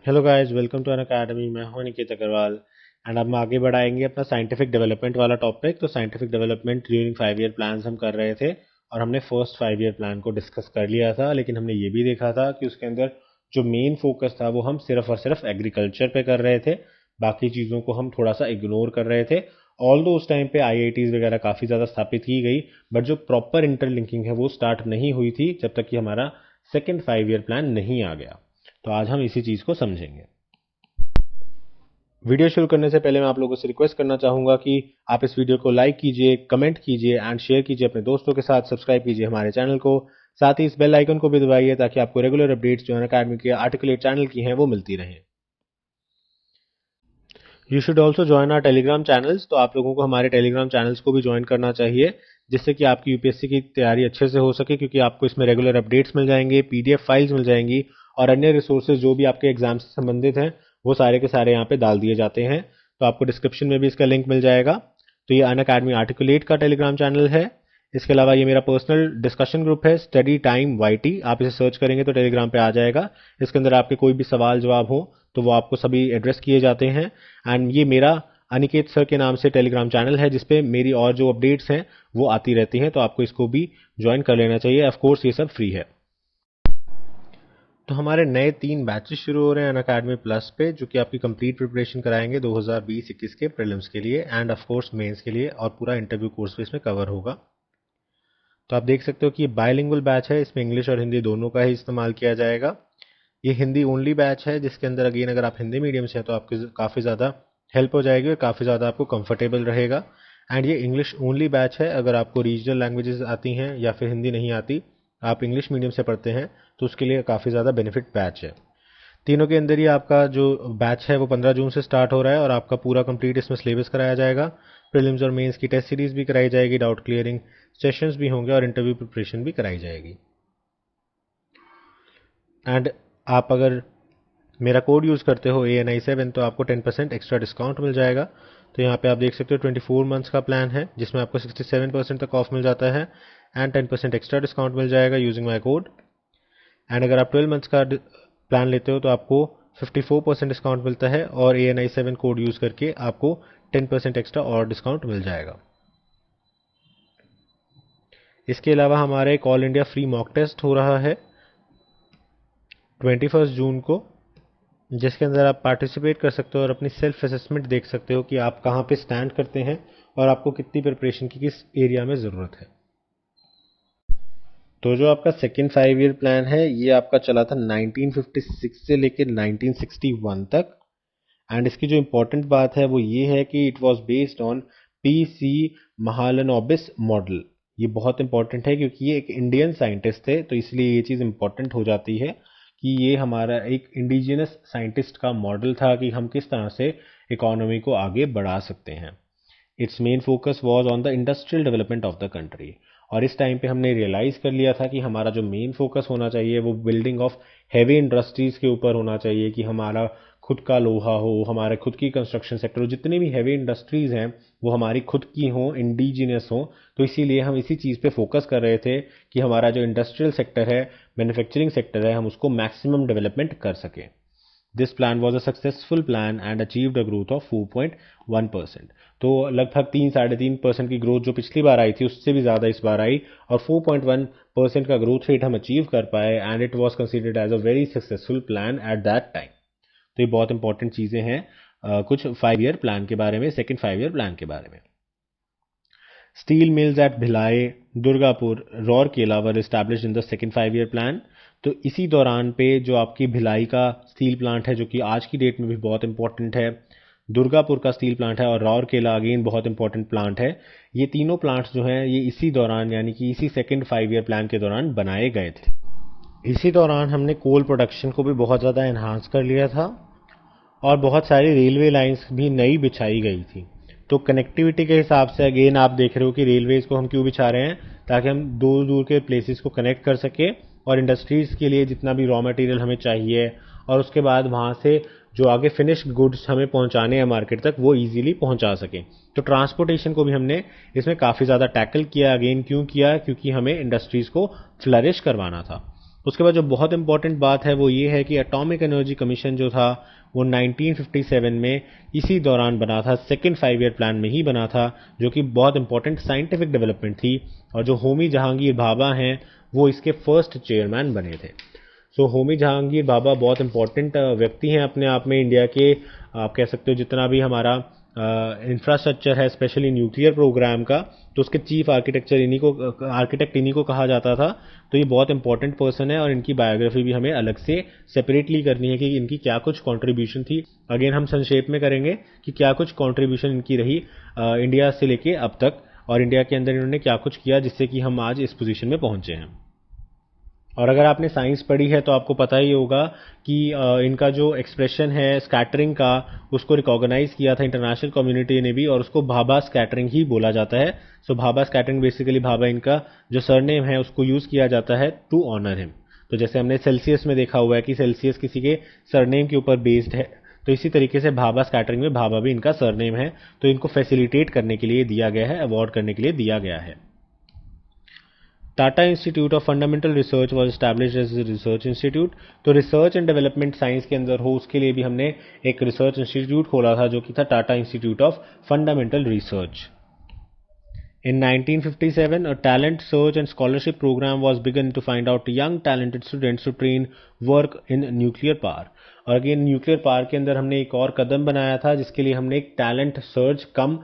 Hello guys, welcome to Unacademy. मैं हूं Aniket Agarwal and अब हम आगे बढ़ाएंगे अपना साइंटिफिक डेवलपमेंट वाला टॉपिक। तो scientific development during 5 year plans हम कर रहे थे और हमने फर्स्ट 5 ईयर प्लान को डिस्कस कर लिया था, लेकिन हमने ये भी देखा था कि उसके अंदर जो मेन फोकस था वो हम सिर्फ और सिर्फ एग्रीकल्चर पे कर रहे थे। बाकी चीज़ों को हम थोड़ा सा इग्नोर कर रहे थे। ऑल दो उस टाइम पे आईआईटीज वगैरह काफ़ी ज़्यादा स्थापित की गई, बट जो प्रॉपर इंटरलिंकिंग है वो स्टार्ट नहीं हुई थी जब तक कि हमारा सेकेंड 5 ईयर प्लान नहीं आ गया। तो आज हम इसी चीज़ को समझेंगे। वीडियो शुरू करने से पहले मैं आप लोगों से रिक्वेस्ट करना चाहूंगा कि आप इस वीडियो को लाइक कीजिए, कमेंट कीजिए एंड शेयर कीजिए अपने दोस्तों के साथ। सब्सक्राइब कीजिए हमारे चैनल को, साथ ही इस बेल आइकन को भी दबाइए ताकि आपको रेगुलर अपडेट्स जो अनअकैडमी के आर्टिकुलेट चैनल की हैं वो मिलती रहें। You should also join our Telegram channels. तो आप लोगों को हमारे टेलीग्राम चैनल्स को भी ज्वाइन करना चाहिए, जिससे कि आपकी यूपीएससी की तैयारी अच्छे से हो सके, क्योंकि आपको इसमें रेगुलर अपडेट्स मिल जाएंगे, पीडीएफ फाइल्स मिल जाएंगी और अन्य रिसोर्सेज जो भी आपके एग्जाम से संबंधित हैं वो सारे के सारे यहाँ पे डाल दिए जाते हैं। तो आपको डिस्क्रिप्शन में भी इसका लिंक मिल जाएगा। तो ये अनअकैडमी आर्टिकुलेट का टेलीग्राम चैनल है। इसके अलावा ये मेरा पर्सनल डिस्कशन ग्रुप है, स्टडी टाइम वाईटी। आप इसे सर्च करेंगे तो टेलीग्राम पे आ जाएगा। इसके अंदर आपके कोई भी सवाल जवाब हो तो वो आपको सभी एड्रेस किए जाते हैं। एंड ये मेरा अनिकेत सर के नाम से टेलीग्राम चैनल है, जिसपे मेरी और जो अपडेट्स हैं वो आती रहती हैं। तो आपको इसको भी ज्वाइन कर लेना चाहिए। ऑफ कोर्स ये सब फ्री है। तो हमारे नए 3 बैचेस शुरू हो रहे हैं अनअकैडमी प्लस पे, जो कि आपकी कंप्लीट प्रिपरेशन कराएंगे 2020-21 के प्रीलिम्स के लिए एंड ऑफ कोर्स मेंस के लिए, और पूरा इंटरव्यू कोर्स भी इसमें कवर होगा। तो आप देख सकते हो कि ये बायलिंगुअल बैच है, इसमें इंग्लिश और हिंदी दोनों का ही इस्तेमाल किया जाएगा। ये हिंदी ओनली बैच है, जिसके अंदर अगेन अगर आप हिंदी मीडियम से हैं तो आपकी काफ़ी ज़्यादा हेल्प हो जाएगी और काफ़ी ज़्यादा आपको कंफर्टेबल रहेगा। एंड ये इंग्लिश ओनली बैच है। अगर आपको रीजनल लैंग्वेजेस आती हैं या फिर हिंदी नहीं आती, आप इंग्लिश मीडियम से पढ़ते हैं, तो उसके लिए काफ़ी ज़्यादा बेनिफिट बैच है। तीनों के अंदर ही आपका जो बैच है वो 15 जून से स्टार्ट हो रहा है और आपका पूरा कंप्लीट इसमें सिलेबस कराया जाएगा। प्रीलिम्स और मेंस की टेस्ट सीरीज भी कराई जाएगी, डाउट क्लियरिंग सेशंस भी होंगे और इंटरव्यू प्रिपरेशन भी कराई जाएगी। एंड आप अगर मेरा कोड यूज़ करते हो ANI7 तो आपको 10% एक्स्ट्रा डिस्काउंट मिल जाएगा। तो यहाँ पे आप देख सकते हो 24 मंथ्स का प्लान है, जिसमें आपको 67% तक ऑफ मिल जाता है एंड 10% एक्स्ट्रा डिस्काउंट मिल जाएगा यूजिंग माई कोड। एंड अगर आप 12 मंथ्स का प्लान लेते हो तो आपको 54% डिस्काउंट मिलता है और ANI7 कोड यूज़ करके आपको 10% एक्स्ट्रा और डिस्काउंट मिल जाएगा। इसके अलावा हमारा एक all India free mock test हो रहा है 21 जून को, जिसके अंदर आप पार्टिसिपेट कर सकते हो और अपनी सेल्फ असेसमेंट देख सकते हो कि आप कहाँ पे स्टैंड करते हैं और आपको कितनी प्रिपरेशन की किस एरिया में ज़रूरत है। तो जो आपका सेकेंड 5 ईयर प्लान है ये आपका चला था 1956 से लेकर 1961 तक। एंड इसकी जो इम्पोर्टेंट बात है वो ये है कि it was based on PC Mahalanobis model. ये बहुत इंपॉर्टेंट है क्योंकि ये एक इंडियन साइंटिस्ट थे, तो इसलिए ये चीज़ इंपॉर्टेंट हो जाती है कि ये हमारा एक इंडिजिनस साइंटिस्ट का मॉडल था कि हम किस तरह से इकोनॉमी को आगे बढ़ा सकते हैं। It's main focus was on the industrial development of the country. और इस टाइम पे हमने रियलाइज़ कर लिया था कि हमारा जो मेन फोकस होना चाहिए वो बिल्डिंग ऑफ हैवी इंडस्ट्रीज़ के ऊपर होना चाहिए, कि हमारा खुद का लोहा हो, हमारे खुद की कंस्ट्रक्शन सेक्टर हो, जितनी भी हैवी इंडस्ट्रीज़ हैं वो हमारी खुद की हों, इंडिजिनियस हों। तो इसीलिए हम इसी चीज़ पे फोकस कर रहे थे कि हमारा जो इंडस्ट्रियल सेक्टर है, मैन्युफैक्चरिंग सेक्टर है, हम उसको मैक्सिमम डेवलपमेंट कर सकें। This plan was a successful plan and achieved a growth of 4.1%। तो लगभग 3-3.5% की ग्रोथ जो पिछली बार आई थी उससे भी ज़्यादा इस बार आई और 4.1% का ग्रोथ रेट हम अचीव कर पाए and it was considered as a very successful plan at that time. तो ये बहुत इंपॉर्टेंट चीज़ें हैं कुछ 5 ईयर प्लान के बारे में, सेकेंड 5 ईयर प्लान के बारे में। Steel mills at Bhilai, Durgapur, Rourkela were established in the second 5 year plan. तो इसी दौरान पे जो आपकी भिलाई का स्टील प्लांट है, जो कि आज की डेट में भी बहुत इंपॉर्टेंट है, दुर्गापुर का स्टील प्लांट है और राउरकेला अगेन बहुत इंपॉर्टेंट प्लांट है। ये तीनों प्लांट्स जो हैं ये इसी दौरान यानी कि इसी सेकेंड 5 ईयर प्लान के दौरान बनाए गए थे। इसी दौरान हमने कोल प्रोडक्शन को भी बहुत ज़्यादा एनहांस कर लिया था और बहुत सारी रेलवे लाइंस भी नई बिछाई गई थी। तो कनेक्टिविटी के हिसाब से अगेन आप देख रहे हो कि रेलवेज़ को हम क्यों बिछा रहे हैं, ताकि हम दूर दूर के प्लेसेस को कनेक्ट कर सके और इंडस्ट्रीज़ के लिए जितना भी रॉ मटेरियल हमें चाहिए और उसके बाद वहाँ से जो आगे फिनिश्ड गुड्स हमें पहुँचाने हैं मार्केट तक वो ईजिली पहुँचा सकें। तो ट्रांसपोर्टेशन को भी हमने इसमें काफ़ी ज़्यादा टैकल किया। अगेन क्यों किया? क्योंकि हमें इंडस्ट्रीज़ को फ्लरिश करवाना था। उसके बाद जो बहुत इंपॉर्टेंट बात है वो ये है कि एटॉमिक एनर्जी कमीशन जो था वो 1957 में इसी दौरान बना था, सेकेंड 5 ईयर प्लान में ही बना था, जो कि बहुत इंपॉर्टेंट साइंटिफिक डेवलपमेंट थी। और जो होमी जहांगीर भाभा हैं वो इसके फर्स्ट चेयरमैन बने थे। सो होमी जहांगीर भाभा बहुत इंपॉर्टेंट व्यक्ति हैं अपने आप में इंडिया के। आप कह सकते हो जितना भी हमारा इंफ्रास्ट्रक्चर है स्पेशली न्यूक्लियर प्रोग्राम का, तो उसके चीफ आर्किटेक्ट इन्हीं को कहा जाता था। तो ये बहुत इंपॉर्टेंट पर्सन है और इनकी बायोग्राफी भी हमें अलग से सेपरेटली करनी है कि इनकी क्या कुछ कंट्रीब्यूशन थी। अगेन हम संक्षेप में करेंगे कि क्या कुछ कंट्रीब्यूशन इनकी रही इंडिया से लेके अब तक, और इंडिया के अंदर इन्होंने क्या कुछ किया जिससे कि हम आज इस पोजीशन में पहुंचे हैं। और अगर आपने साइंस पढ़ी है तो आपको पता ही होगा कि इनका जो एक्सप्रेशन है स्कैटरिंग का, उसको रिकॉग्नाइज किया था इंटरनेशनल कम्युनिटी ने भी, और उसको भाभा स्कैटरिंग ही बोला जाता है। सो भाभा स्कैटरिंग बेसिकली भाभा इनका जो सरनेम है उसको यूज किया जाता है टू ऑनर हिम। तो जैसे हमने सेल्सियस में देखा हुआ है कि सेल्सियस किसी के सरनेम के ऊपर बेस्ड है, तो इसी तरीके से भाभा स्कैटरिंग में भाभा भी इनका सरनेम है, तो इनको फैसिलिटेट करने के लिए दिया गया है, अवार्ड करने के लिए दिया गया है। Tata institute of fundamental research was established as a research institute. तो रिसर्च एंड डेवलपमेंट साइंस के अंदर हो उसके लिए भी हमने एक रिसर्च इंस्टीट्यूट खोला था जो कि था Tata institute of fundamental research. In 1957, a talent search and scholarship program was begun to find out young talented students to train work in nuclear power। और अगेन न्यूक्लियर पावर के अंदर हमने एक और कदम बनाया था जिसके लिए हमने एक talent search cum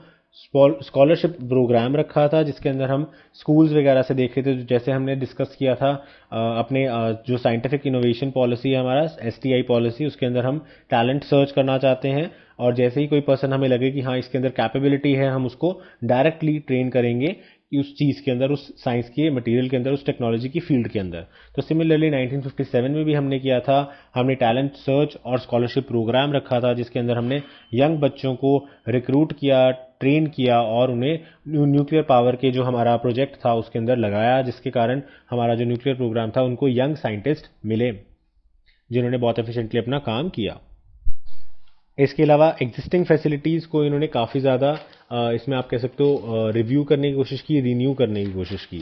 scholarship program रखा था, जिसके अंदर हम स्कूल्स वगैरह से देखे थे। जैसे हमने डिस्कस किया था अपने जो साइंटिफिक इनोवेशन पॉलिसी है हमारा STI पॉलिसी, उसके अंदर हम टैलेंट सर्च करना चाहते हैं, और जैसे ही कोई पर्सन हमें लगे कि हाँ इसके अंदर कैपेबिलिटी है, हम उसको डायरेक्टली ट्रेन करेंगे कि उस चीज़ के अंदर, उस साइंस के मटेरियल के अंदर, उस टेक्नोलॉजी की फील्ड के अंदर। तो सिमिलरली 1957 में भी हमने किया था, हमने टैलेंट सर्च और स्कॉलरशिप प्रोग्राम रखा था जिसके अंदर हमने यंग बच्चों को रिक्रूट किया, ट्रेन किया और उन्हें न्यूक्लियर पावर के जो हमारा प्रोजेक्ट था उसके अंदर लगाया, जिसके कारण हमारा जो न्यूक्लियर प्रोग्राम था उनको यंग साइंटिस्ट मिले जिन्होंने बहुत एफिशिएंटली अपना काम किया। इसके अलावा एग्जिस्टिंग फैसिलिटीज़ को इन्होंने काफ़ी ज़्यादा इसमें आप कह सकते हो रिव्यू करने की कोशिश की, रीन्यू करने की कोशिश की।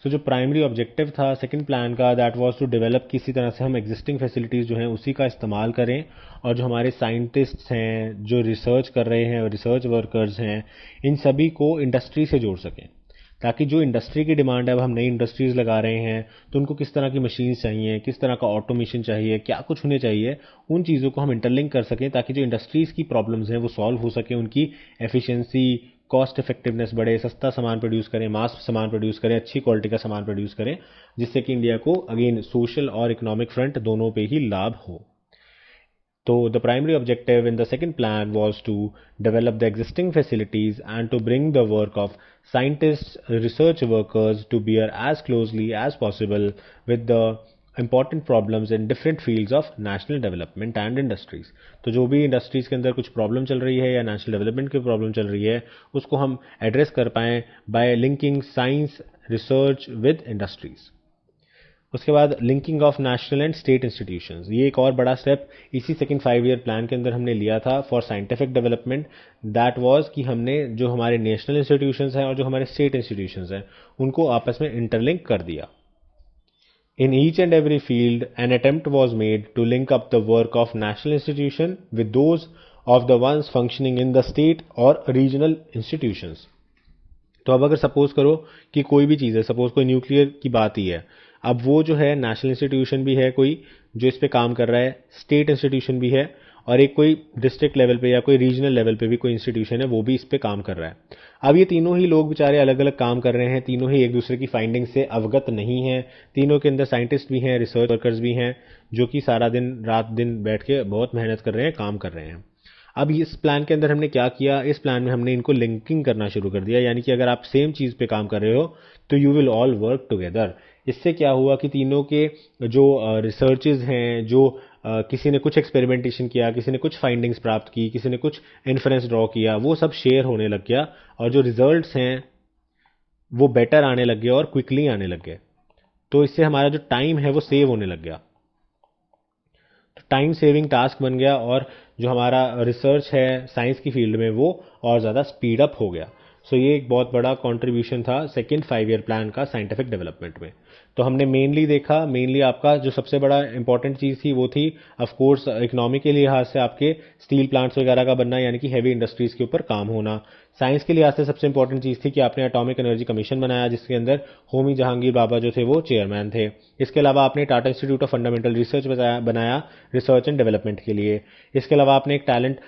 सो जो प्राइमरी ऑब्जेक्टिव था सेकंड प्लान का, दैट वाज टू डेवलप, किसी तरह से हम एग्जिस्टिंग फैसिलिटीज़ जो हैं उसी का इस्तेमाल करें, और जो हमारे साइंटिस्ट्स हैं, जो रिसर्च कर रहे हैं, रिसर्च वर्कर्स हैं, इन सभी को इंडस्ट्री से जोड़ सकें, ताकि जो इंडस्ट्री की डिमांड है, अब हम नई इंडस्ट्रीज़ लगा रहे हैं तो उनको किस तरह की मशीन्स चाहिए, किस तरह का ऑटोमेशन चाहिए, क्या कुछ होने चाहिए, उन चीज़ों को हम इंटरलिंक कर सकें ताकि जो इंडस्ट्रीज़ की प्रॉब्लम्स हैं वो सॉल्व हो सके, उनकी एफिशिएंसी, कॉस्ट इफेक्टिवनेस बढ़े, सस्ता सामान प्रोड्यूस करें, मास सामान प्रोड्यूस करें, अच्छी क्वालिटी का सामान प्रोड्यूस करें, जिससे कि इंडिया को अगेन सोशल और इकोनॉमिक फ्रंट दोनों पे ही लाभ हो। So the primary objective in the second plan was to develop the existing facilities and to bring the work of scientists, research workers to bear as closely as possible with the important problems in different fields of national development and industries। तो जो भी industries के अंदर कुछ problem चल रही है या नेशनल डेवलपमेंट की प्रॉब्लम चल रही है उसको हम एड्रेस कर पाएँ bye linking science research with industries. उसके बाद linking of national and state institutions, ये एक और बड़ा स्टेप इसी सेकंड 5 ईयर प्लान के अंदर हमने लिया था for scientific development. That was कि हमने जो हमारे नेशनल इंस्टीट्यूशंस हैं और जो हमारे स्टेट इंस्टीट्यूशंस हैं उनको आपस में इंटरलिंक कर दिया। In each and every field, an attempt was made to link up the work of national institution with those of the ones functioning in the state or regional institutions। तो अब अगर suppose करो कि कोई भी चीज़ है, सपोज कोई nuclear की बात ही है, अब वो जो है नेशनल इंस्टीट्यूशन भी है कोई जो इस पे काम कर रहा है, स्टेट इंस्टीट्यूशन भी है, और एक कोई डिस्ट्रिक्ट लेवल पे या कोई रीजनल लेवल पे भी कोई इंस्टीट्यूशन है वो भी इस पे काम कर रहा है। अब ये तीनों ही लोग बेचारे अलग अलग काम कर रहे हैं, तीनों ही एक दूसरे की फाइंडिंग से अवगत नहीं हैं, तीनों के अंदर साइंटिस्ट भी हैं, रिसर्च वर्कर्स भी हैं जो कि सारा दिन रात दिन बैठ के बहुत मेहनत कर रहे हैं, काम कर रहे हैं। अब इस प्लान के अंदर हमने क्या किया, इस प्लान में हमने इनको लिंकिंग करना शुरू कर दिया, यानी कि अगर आप सेम चीज़ पे काम कर रहे हो तो you will all work together. इससे क्या हुआ कि तीनों के जो रिसर्चेज हैं, जो किसी ने कुछ एक्सपेरिमेंटेशन किया, किसी ने कुछ फाइंडिंग्स प्राप्त की, किसी ने कुछ इन्फरेंस ड्रॉ किया, वो सब शेयर होने लग गया, और जो रिजल्ट्स हैं वो बेटर आने लग गए और क्विकली आने लग गए। तो इससे हमारा जो टाइम है वो सेव होने लग गया, तो टाइम सेविंग टास्क बन गया, और जो हमारा रिसर्च है साइंस की फील्ड में वो और ज़्यादा स्पीड अप हो गया। सो ये एक बहुत बड़ा कंट्रीब्यूशन था सेकंड 5 ईयर प्लान का साइंटिफिक डेवलपमेंट में। तो हमने मेनली आपका जो सबसे बड़ा इंपॉर्टेंट चीज़ थी वो थी ऑफ कोर्स इकोनॉमी के लिहाज से आपके स्टील प्लांट्स वगैरह का बनना, यानी कि हैवी इंडस्ट्रीज के ऊपर काम होना। साइंस के लिहाज से सबसे इंपॉर्टेंट चीज़ थी कि आपने एटॉमिक एनर्जी कमीशन बनाया, जिसके अंदर होमी जहांगीर बाबा जो थे वो चेयरमैन थे। इसके अलावा आपने Tata institute of fundamental research बनाया रिसर्च एंड डेवलपमेंट के लिए। इसके अलावा आपने एक टैलेंट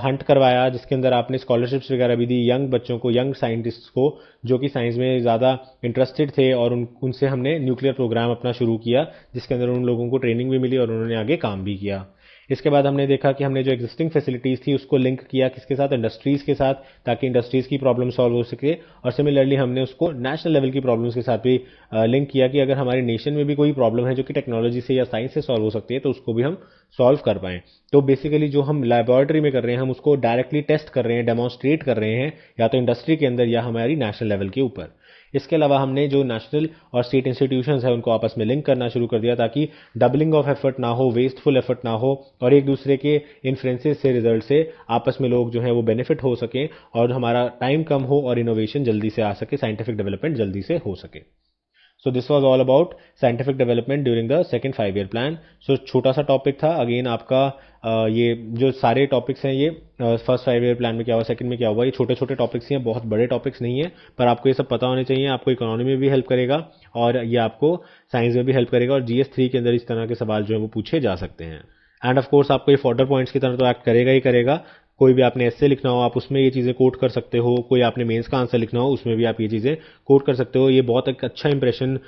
हंट करवाया, जिसके अंदर आपने स्कॉलरशिप्स वगैरह भी दी यंग बच्चों को, यंग साइंटिस्ट्स को जो कि साइंस में ज़्यादा इंटरेस्टेड थे, और उनसे हमने न्यूक्लियर प्रोग्राम अपना शुरू किया, जिसके अंदर उन लोगों को ट्रेनिंग भी मिली और उन्होंने आगे काम भी किया। इसके बाद हमने देखा कि हमने जो एग्जिस्टिंग फैसिलिटीज़ थी उसको लिंक किया किसके साथ, इंडस्ट्रीज़ के साथ, ताकि इंडस्ट्रीज़ की प्रॉब्लम सॉल्व हो सके। और सिमिलरली हमने उसको नेशनल लेवल की प्रॉब्लम्स के साथ भी लिंक किया कि अगर हमारे नेशन में भी कोई प्रॉब्लम है जो कि टेक्नोलॉजी से या साइंस से सॉल्व हो सकती है तो उसको भी हम सॉल्व कर पाएँ। तो बेसिकली जो हम लेबॉरेटरी में कर रहे हैं हम उसको डायरेक्टली टेस्ट कर रहे हैं, डेमोन्स्ट्रेट कर रहे हैं, या तो इंडस्ट्री के अंदर या हमारी नेशनल लेवल के ऊपर। इसके अलावा हमने जो नेशनल और स्टेट इंस्टीट्यूशंस है उनको आपस में लिंक करना शुरू कर दिया, ताकि डबलिंग ऑफ एफर्ट ना हो, वेस्टफुल एफर्ट ना हो, और एक दूसरे के इन्फ्लुएंसेस से, रिजल्ट से आपस में लोग जो हैं वो बेनिफिट हो सकें, और हमारा टाइम कम हो और इनोवेशन जल्दी से आ सके, साइंटिफिक डेवलपमेंट जल्दी से हो सके। So this was all about scientific development during the second 5 year plan. सो छोटा सा टॉपिक था अगेन आपका। ये जो सारे टॉपिक्स हैं ये फर्स्ट 5 ईयर प्लान में क्या हुआ, सेकंड में क्या हुआ, ये छोटे छोटे टॉपिक्स हैं, बहुत बड़े टॉपिक्स नहीं है, पर आपको ये सब पता होने चाहिए। आपको इकोनॉमी में भी हेल्प करेगा और ये आपको साइंस में भी हेल्प करेगा, और GS3 के अंदर इस तरह के सवाल जो है वो पूछे जा सकते हैं। एंड ऑफ कोर्स आपको ये फॉर्डर पॉइंट्स की तरह तो एक्ट करेगा ही करेगा। कोई भी आपने ऐसे लिखना हो आप उसमें ये चीज़ें कोट कर सकते हो, कोई आपने मेंस का आंसर लिखना हो उसमें भी आप ये चीज़ें कोट कर सकते हो। ये बहुत एक अच्छा इंप्रेशन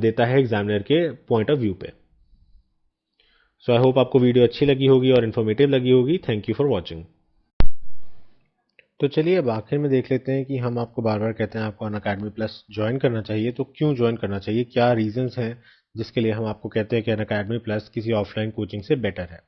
देता है एग्जामिनर के पॉइंट ऑफ व्यू पे। सो आई होप आपको वीडियो अच्छी लगी होगी और इन्फॉर्मेटिव लगी होगी। Thank you for watching. तो चलिए अब आखिर में देख लेते हैं कि हम आपको बार बार कहते हैं आपको अनअकैडमी प्लस ज्वाइन करना चाहिए, तो क्यों ज्वाइन करना चाहिए, क्या रीजंस हैं जिसके लिए हम आपको कहते हैं कि अनअकैडमी प्लस किसी ऑफलाइन कोचिंग से बेटर है।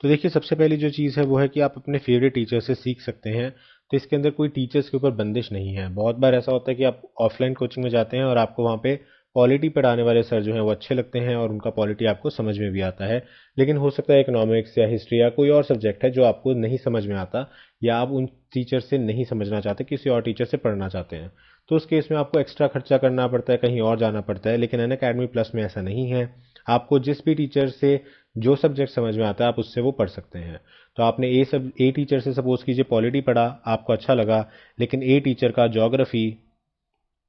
तो देखिए सबसे पहली जो चीज़ है वो है कि आप अपने फेवरेट टीचर से सीख सकते हैं। तो इसके अंदर कोई टीचर्स के ऊपर बंदिश नहीं है। बहुत बार ऐसा होता है कि आप ऑफलाइन कोचिंग में जाते हैं और आपको वहाँ पे पॉलिटी पढ़ाने वाले सर जो हैं वो अच्छे लगते हैं और उनका पॉलिटी आपको समझ में भी आता है, लेकिन हो सकता है इकोनॉमिक्स या हिस्ट्री या कोई और सब्जेक्ट है जो आपको नहीं समझ में आता, या आप उन टीचर से नहीं समझना चाहते, किसी और टीचर से पढ़ना चाहते हैं। तो उस केस में आपको एक्स्ट्रा खर्चा करना पड़ता है, कहीं और जाना पड़ता है। लेकिन अनअकैडमी प्लस में ऐसा नहीं है। आपको जिस भी टीचर से जो सब्जेक्ट समझ में आता है आप उससे वो पढ़ सकते हैं। तो आपने ए टीचर से सपोज कीजिए पॉलिटी पढ़ा, आपको अच्छा लगा, लेकिन ए टीचर का ज्योग्राफी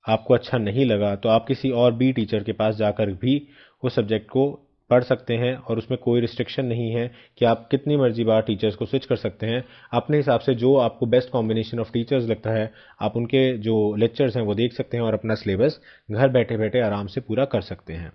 आपको अच्छा नहीं लगा, तो आप किसी और बी टीचर के पास जाकर भी उस सब्जेक्ट को पढ़ सकते हैं, और उसमें कोई रिस्ट्रिक्शन नहीं है कि आप कितनी मर्जी बार टीचर्स को स्विच कर सकते हैं। अपने हिसाब से जो आपको बेस्ट कॉम्बिनेशन ऑफ टीचर्स लगता है आप उनके जो लेक्चर्स हैं वो देख सकते हैं और अपना सिलेबस घर बैठे बैठे आराम से पूरा कर सकते हैं।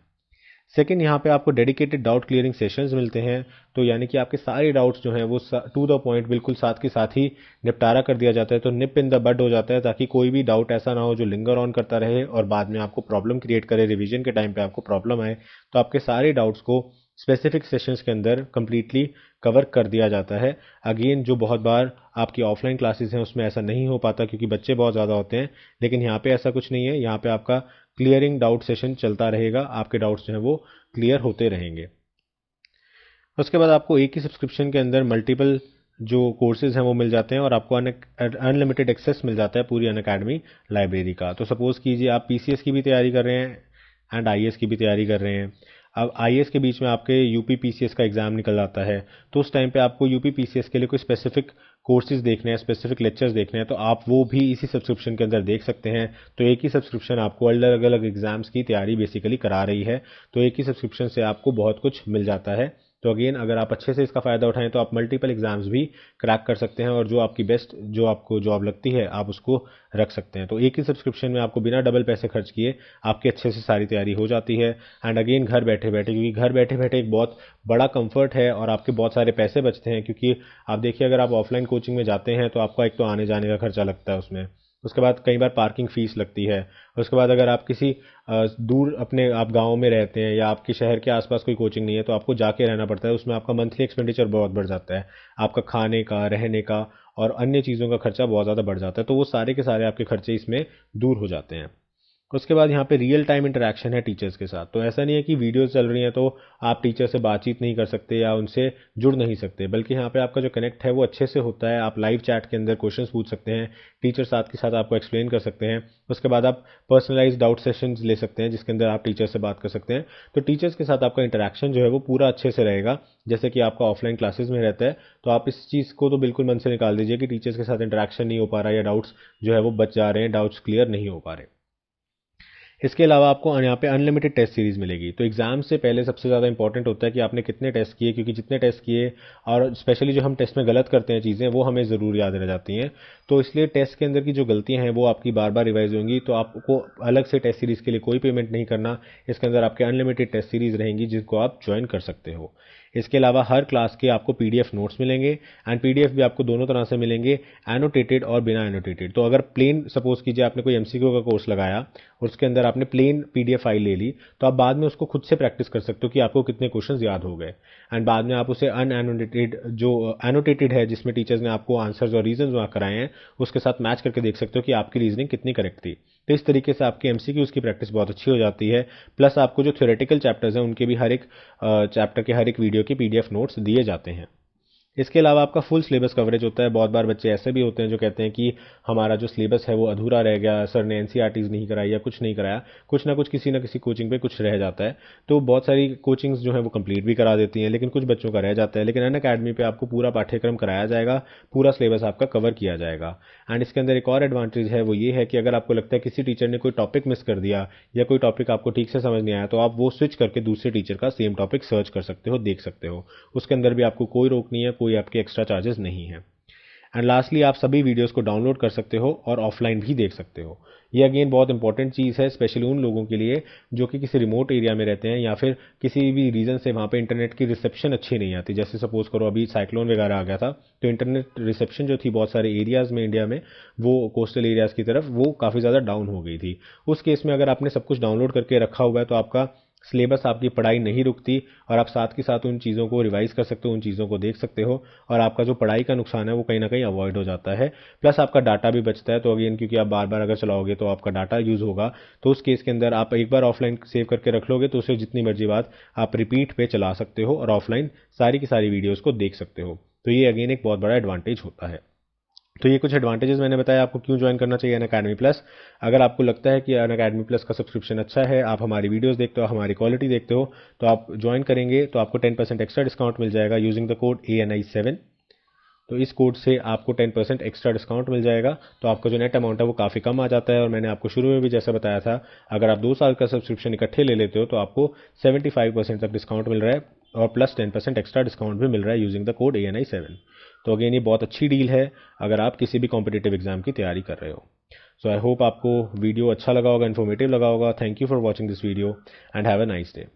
सेकंड, यहाँ पे आपको डेडिकेटेड डाउट क्लियरिंग सेशंस मिलते हैं। तो यानी कि आपके सारे डाउट्स जो हैं वो टू द पॉइंट बिल्कुल साथ के साथ ही निपटारा कर दिया जाता है, तो निप इन द बड हो जाता है, ताकि कोई भी डाउट ऐसा ना हो जो लिंगर ऑन करता रहे और बाद में आपको प्रॉब्लम क्रिएट करे, रिवीजन के टाइम पे आपको प्रॉब्लम आए। तो आपके सारे डाउट्स को स्पेसिफिक सेशंस के अंदर कंप्लीटली कवर कर दिया जाता है। अगेन जो बहुत बार आपकी ऑफलाइन क्लासेस हैं उसमें ऐसा नहीं हो पाता क्योंकि बच्चे बहुत ज़्यादा होते हैं, लेकिन यहाँ पे ऐसा कुछ नहीं है। यहाँ पे आपका क्लियरिंग डाउट सेशन चलता रहेगा, आपके डाउट्स जो हैं वो क्लियर होते रहेंगे। उसके बाद आपको एक ही सब्सक्रिप्शन के अंदर मल्टीपल जो कोर्सेज हैं वो मिल जाते हैं और आपको अनलिमिटेड एक्सेस मिल जाता है पूरी अनअकैडमी लाइब्रेरी का। तो सपोज़ कीजिए आप PCS की भी तैयारी कर रहे हैं एंड IAS की भी तैयारी कर रहे हैं। अब IAS के बीच में आपके UP PCS का एग्ज़ाम निकल आता है, तो उस टाइम पे आपको UP PCS के लिए कोई स्पेसिफिक कोर्सेज देखने हैं, स्पेसिफिक लेक्चर्स देखने हैं, तो आप वो भी इसी सब्सक्रिप्शन के अंदर देख सकते हैं। तो एक ही सब्सक्रिप्शन आपको अलग अलग एग्जाम्स की तैयारी बेसिकली करा रही है, तो एक ही सब्सक्रिप्शन से आपको बहुत कुछ मिल जाता है। तो अगेन अगर आप अच्छे से इसका फ़ायदा उठाएं तो आप मल्टीपल एग्जाम्स भी क्रैक कर सकते हैं, और जो आपकी बेस्ट जो आपको जॉब लगती है आप उसको रख सकते हैं। तो एक ही सब्सक्रिप्शन में आपको बिना डबल पैसे खर्च किए आपकी अच्छे से सारी तैयारी हो जाती है। एंड अगेन घर बैठे बैठे, क्योंकि घर बैठे बैठे एक बहुत बड़ा कंफर्ट है और आपके बहुत सारे पैसे बचते हैं। क्योंकि आप देखिए अगर आप ऑफलाइन कोचिंग में जाते हैं तो आपका एक तो आने जाने का खर्चा लगता है उसमें, उसके बाद कई बार पार्किंग फ़ीस लगती है, उसके बाद अगर आप किसी दूर अपने आप गाँव में रहते हैं या आपके शहर के आसपास कोई कोचिंग नहीं है तो आपको जाके रहना पड़ता है, उसमें आपका मंथली एक्सपेंडिचर बहुत बढ़ जाता है, आपका खाने का, रहने का और अन्य चीज़ों का खर्चा बहुत ज़्यादा बढ़ जाता है। तो वो सारे के सारे आपके खर्चे इसमें दूर हो जाते हैं। उसके बाद यहाँ पे रियल टाइम इंटरेक्शन है टीचर्स के साथ। तो ऐसा नहीं है कि वीडियोस चल रही हैं तो आप टीचर से बातचीत नहीं कर सकते या उनसे जुड़ नहीं सकते, बल्कि यहाँ पे आपका जो कनेक्ट है वो अच्छे से होता है। आप लाइव चैट के अंदर क्वेश्चंस पूछ सकते हैं, टीचर साथ के साथ आपको एक्सप्लेन कर सकते हैं। उसके बाद आप पर्सनलाइज डाउट सेशंस ले सकते हैं जिसके अंदर आप टीचर से बात कर सकते हैं। तो टीचर्स के साथ आपका इंटरेक्शन जो है वो पूरा अच्छे से रहेगा, जैसे कि आपका ऑफलाइन क्लासेस में रहता है। तो आप इस चीज़ को तो बिल्कुल मन से निकाल दीजिए कि टीचर्स के साथ इंटरेक्शन नहीं हो पा रहा है या डाउट्स जो है वो बच जा रहे हैं, डाउट्स क्लियर नहीं हो पा रहे। इसके अलावा आपको यहाँ पे अनलिमिटेड टेस्ट सीरीज मिलेगी। तो एग्जाम से पहले सबसे ज़्यादा इंपॉर्टेंट होता है कि आपने कितने टेस्ट किए, क्योंकि जितने टेस्ट किए और स्पेशली जो हम टेस्ट में गलत करते हैं चीज़ें, वो हमें ज़रूर याद रह जाती हैं। तो इसलिए टेस्ट के अंदर की जो गलतियां हैं वो आपकी बार बार रिवाइज होंगी। तो आपको अलग से टेस्ट सीरीज के लिए कोई पेमेंट नहीं करना। इसके अंदर आपके अनलिमिटेड टेस्ट सीरीज रहेंगी जिनको आप ज्वाइन कर सकते हो। इसके अलावा हर क्लास के आपको पीडीएफ नोट्स मिलेंगे, एंड पीडीएफ भी आपको दोनों तरह से मिलेंगे, एनोटेटेड और बिना एनोटेटेड। तो अगर प्लेन सपोज कीजिए आपने कोई एमसीक्यू का कोर्स लगाया और उसके अंदर आपने प्लेन पीडीएफ फाइल ले ली, तो आप बाद में उसको खुद से प्रैक्टिस कर सकते हो कि आपको कितने क्वेश्चंस याद हो गए। एंड बाद में आप उसे अनएनोटेटेड जो एनोटेटेड है जिसमें टीचर्स ने आपको आंसर्स और रीजंस वहाँ कराए हैं उसके साथ मैच करके देख सकते हो कि आपकी रीजनिंग कितनी करेक्ट थी। तो इस तरीके से आपकी एमसीक्यूज की प्रैक्टिस बहुत अच्छी हो जाती है। प्लस आपको जो थ्योरेटिकल चैप्टर्स हैं उनके भी हर एक चैप्टर के हर एक वीडियो के पीडीएफ नोट्स दिए जाते हैं। इसके अलावा आपका फुल सिलेबस कवरेज होता है। बहुत बार बच्चे ऐसे भी होते हैं जो कहते हैं कि हमारा जो सिलेबस है वो अधूरा रह गया, सर ने एनसीईआरटीज नहीं कराई या कुछ नहीं कराया। कुछ ना कुछ किसी ना किसी कोचिंग पे कुछ रह जाता है। तो बहुत सारी कोचिंग्स जो है वो कंप्लीट भी करा देती हैं, लेकिन कुछ बच्चों का रह जाता है। लेकिन अनअकैडमी पे आपको पूरा पाठ्यक्रम कराया जाएगा, पूरा सिलेबस आपका कवर किया जाएगा। एंड इसके अंदर एक और एडवांटेज है, वो ये है कि अगर आपको लगता है किसी टीचर ने कोई टॉपिक मिस कर दिया या कोई टॉपिक आपको ठीक से समझ नहीं आया, तो आप वो स्विच करके दूसरे टीचर का सेम टॉपिक सर्च कर सकते हो, देख सकते हो। उसके अंदर भी आपको कोई रोक नहीं है, कोई आपके एक्स्ट्रा चार्जेस नहीं है। एंड लास्टली आप सभी वीडियोस को डाउनलोड कर सकते हो और ऑफलाइन भी देख सकते हो। ये अगेन बहुत इंपॉर्टेंट चीज़ है, स्पेशली उन लोगों के लिए जो कि किसी रिमोट एरिया में रहते हैं या फिर किसी भी रीजन से वहाँ पे इंटरनेट की रिसेप्शन अच्छी नहीं आती। जैसे सपोज करो अभी साइक्लोन वगैरह आ गया था, तो इंटरनेट रिसेप्शन जो थी बहुत सारे एरियाज़ में इंडिया में, वो कोस्टल एरियाज़ की तरफ वो काफ़ी ज़्यादा डाउन हो गई थी। उस केस में अगर आपने सब कुछ डाउनलोड करके रखा हुआ है तो आपका सिलेबस, आपकी पढ़ाई नहीं रुकती और आप साथ के साथ उन चीज़ों को रिवाइज कर सकते हो, उन चीज़ों को देख सकते हो, और आपका जो पढ़ाई का नुकसान है वो कहीं ना कहीं अवॉइड हो जाता है। प्लस आपका डाटा भी बचता है। तो अगेन क्योंकि आप बार बार अगर चलाओगे तो आपका डाटा यूज़ होगा। तो उस केस के अंदर आप एक बार ऑफलाइन सेव करके रख लोगे तो उसे जितनी मर्जी बात आप रिपीट पे चला सकते हो और ऑफलाइन सारी की सारी वीडियोज़ को देख सकते हो। तो ये अगेन एक बहुत बड़ा एडवांटेज होता है। तो ये कुछ एडवांटेजेस मैंने बताया आपको क्यों ज्वाइन करना चाहिए अनअकैडमी प्लस। अगर आपको लगता है कि अनअकैडमी प्लस का सब्सक्रिप्शन अच्छा है, आप हमारी वीडियोस देखते हो, हमारी क्वालिटी देखते हो, तो आप ज्वाइन करेंगे तो आपको 10% एक्स्ट्रा डिस्काउंट मिल जाएगा यूजिंग द कोड ANI7। तो इस कोड से आपको 10% एक्स्ट्रा डिस्काउंट मिल जाएगा। तो आपका जो नेट अमाउंट है वो काफ़ी कम आ जाता है। और मैंने आपको शुरू में भी जैसा बताया था, अगर आप 2 साल का सब्सक्रिप्शन इकट्ठे ले लेते हो तो आपको 75% तक डिस्काउंट मिल रहा है और प्लस 10% एक्स्ट्रा डिस्काउंट भी मिल रहा है यूजिंग द कोड ANI7। तो अगेन ये बहुत अच्छी डील है अगर आप किसी भी कॉम्पिटिटिव एग्जाम की तैयारी कर रहे हो। सो आई होप आपको वीडियो अच्छा लगा होगा, इन्फॉर्मेटिव लगा होगा। Thank you for watching this video and have a nice day.